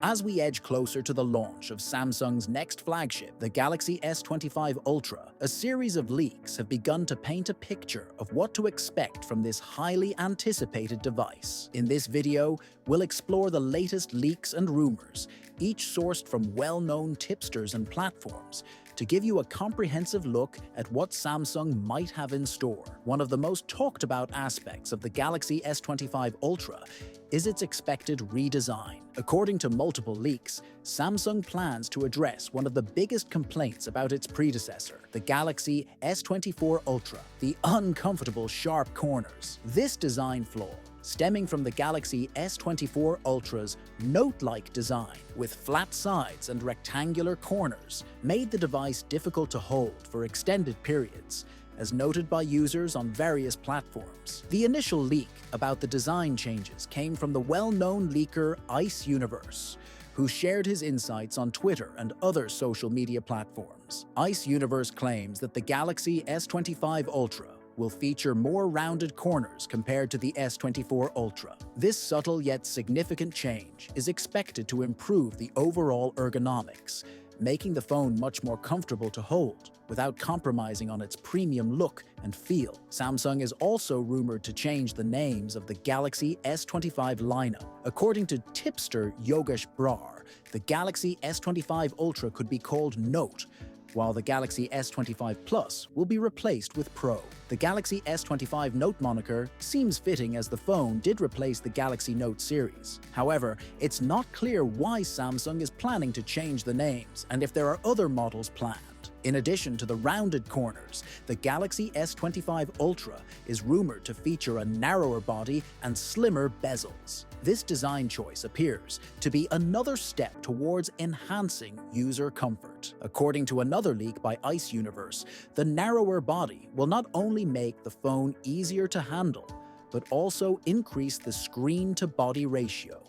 As we edge closer to the launch of Samsung's next flagship, the Galaxy S25 Ultra, a series of leaks have begun to paint a picture of what to expect from this highly anticipated device. In this video, we'll explore the latest leaks and rumors, each sourced from well-known tipsters and platforms, to give you a comprehensive look at what Samsung might have in store. One of the most talked about aspects of the Galaxy S25 Ultra is its expected redesign. According to multiple leaks, Samsung plans to address one of the biggest complaints about its predecessor, the Galaxy S24 Ultra, the uncomfortable sharp corners. This design flaw, stemming from the Galaxy S24 Ultra's Note-like design with flat sides and rectangular corners, made the device difficult to hold for extended periods, as noted by users on various platforms. The initial leak about the design changes came from the well-known leaker Ice Universe, who shared his insights on Twitter and other social media platforms. Ice Universe claims that the Galaxy S25 Ultra will feature more rounded corners compared to the S24 Ultra. This subtle yet significant change is expected to improve the overall ergonomics, making the phone much more comfortable to hold without compromising on its premium look and feel. Samsung is also rumored to change the names of the Galaxy S25 lineup. According to tipster Yogesh Brar, the Galaxy S25 Ultra could be called Note, while the Galaxy S25 Plus will be replaced with Pro. The Galaxy S25 Note moniker seems fitting as the phone did replace the Galaxy Note series. However, it's not clear why Samsung is planning to change the names and if there are other models planned. In addition to the rounded corners, the Galaxy S25 Ultra is rumored to feature a narrower body and slimmer bezels. This design choice appears to be another step towards enhancing user comfort. According to another leak by Ice Universe, the narrower body will not only make the phone easier to handle, but also increase the screen-to-body ratio,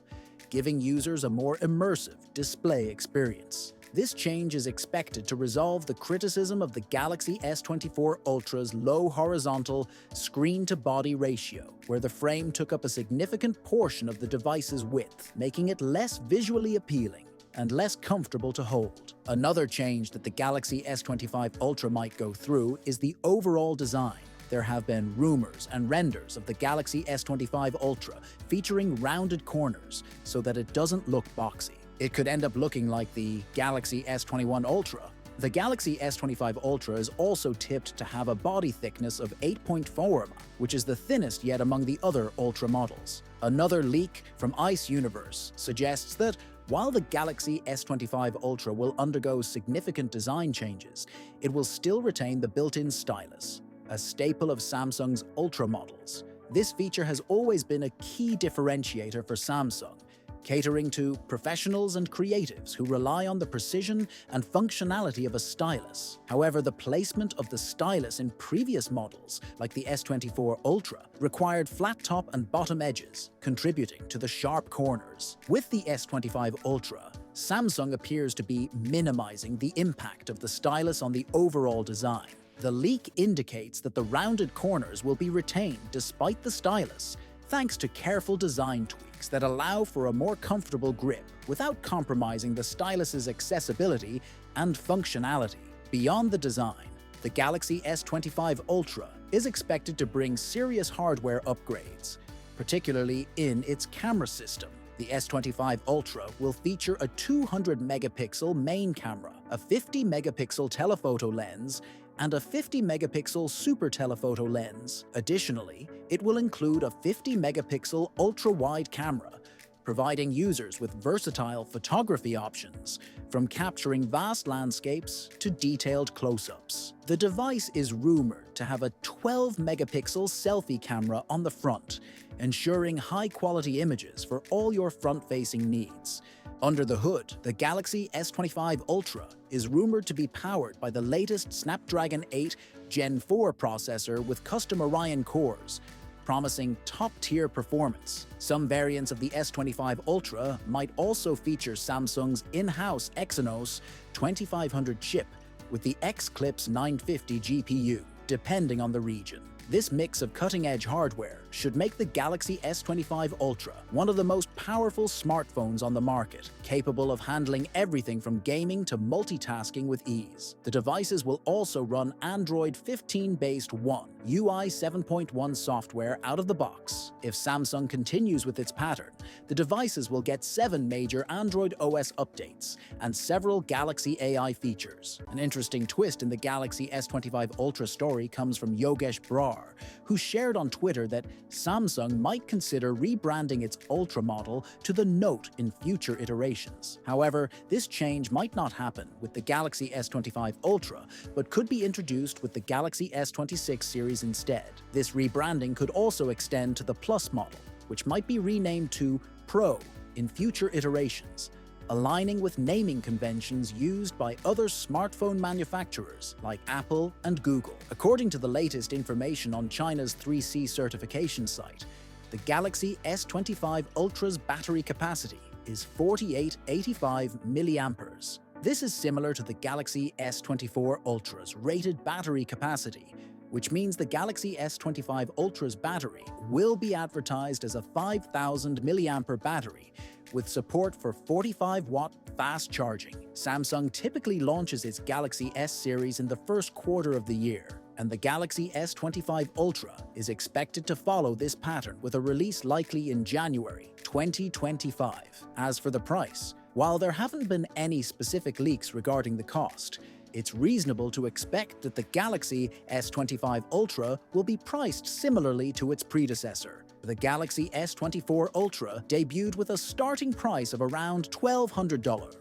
giving users a more immersive display experience. This change is expected to resolve the criticism of the Galaxy S24 Ultra's low horizontal screen-to-body ratio, where the frame took up a significant portion of the device's width, making it less visually appealing and less comfortable to hold. Another change that the Galaxy S25 Ultra might go through is the overall design. There have been rumors and renders of the Galaxy S25 Ultra featuring rounded corners so that it doesn't look boxy. It could end up looking like the Galaxy S21 Ultra. The Galaxy S25 Ultra is also tipped to have a body thickness of 8.4 mm, which is the thinnest yet among the other Ultra models. Another leak from Ice Universe suggests that while the Galaxy S25 Ultra will undergo significant design changes, it will still retain the built-in stylus, a staple of Samsung's Ultra models. This feature has always been a key differentiator for Samsung, catering to professionals and creatives who rely on the precision and functionality of a stylus. However, the placement of the stylus in previous models, like the S24 Ultra, required flat top and bottom edges, contributing to the sharp corners. With the S25 Ultra, Samsung appears to be minimizing the impact of the stylus on the overall design. The leak indicates that the rounded corners will be retained despite the stylus, thanks to careful design tweaks that allow for a more comfortable grip without compromising the stylus's accessibility and functionality. Beyond the design, the Galaxy S25 Ultra is expected to bring serious hardware upgrades, particularly in its camera system. The S25 Ultra will feature a 200-megapixel main camera, a 50-megapixel telephoto lens, and a 50-megapixel super telephoto lens. Additionally, it will include a 50-megapixel ultra-wide camera, providing users with versatile photography options, from capturing vast landscapes to detailed close-ups. The device is rumored to have a 12-megapixel selfie camera on the front, ensuring high-quality images for all your front-facing needs. Under the hood, the Galaxy S25 Ultra is rumored to be powered by the latest Snapdragon 8 Gen 4 processor with custom Orion cores, promising top-tier performance. Some variants of the S25 Ultra might also feature Samsung's in-house Exynos 2500 chip with the X-Clips 950 GPU, depending on the region. This mix of cutting-edge hardware should make the Galaxy S25 Ultra one of the most powerful smartphones on the market, capable of handling everything from gaming to multitasking with ease. The devices will also run Android 15-based One UI 7.1 software out of the box. If Samsung continues with its pattern, the devices will get 7 major Android OS updates and several Galaxy AI features. An interesting twist in the Galaxy S25 Ultra story comes from Yogesh Brar, who shared on Twitter that Samsung might consider rebranding its Ultra model to the Note in future iterations. However, this change might not happen with the Galaxy S25 Ultra, but could be introduced with the Galaxy S26 series instead. This rebranding could also extend to the Plus model, which might be renamed to Pro in future iterations, aligning with naming conventions used by other smartphone manufacturers like Apple and Google. According to the latest information on China's 3C certification site, the Galaxy S25 Ultra's battery capacity is 4885 milliamperes. This is similar to the Galaxy S24 Ultra's rated battery capacity, which means the Galaxy S25 Ultra's battery will be advertised as a 5000 milliampere battery with support for 45-watt fast charging. Samsung typically launches its Galaxy S series in the first quarter of the year, and the Galaxy S25 Ultra is expected to follow this pattern with a release likely in January 2025. As for the price, while there haven't been any specific leaks regarding the cost, it's reasonable to expect that the Galaxy S25 Ultra will be priced similarly to its predecessor. The Galaxy S24 Ultra debuted with a starting price of around $1,200,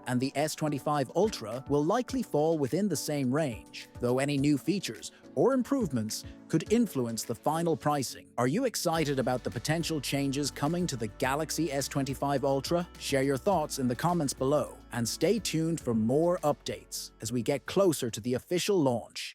and the S25 Ultra will likely fall within the same range, though any new features or improvements could influence the final pricing. Are you excited about the potential changes coming to the Galaxy S25 Ultra? Share your thoughts in the comments below, and stay tuned for more updates as we get closer to the official launch.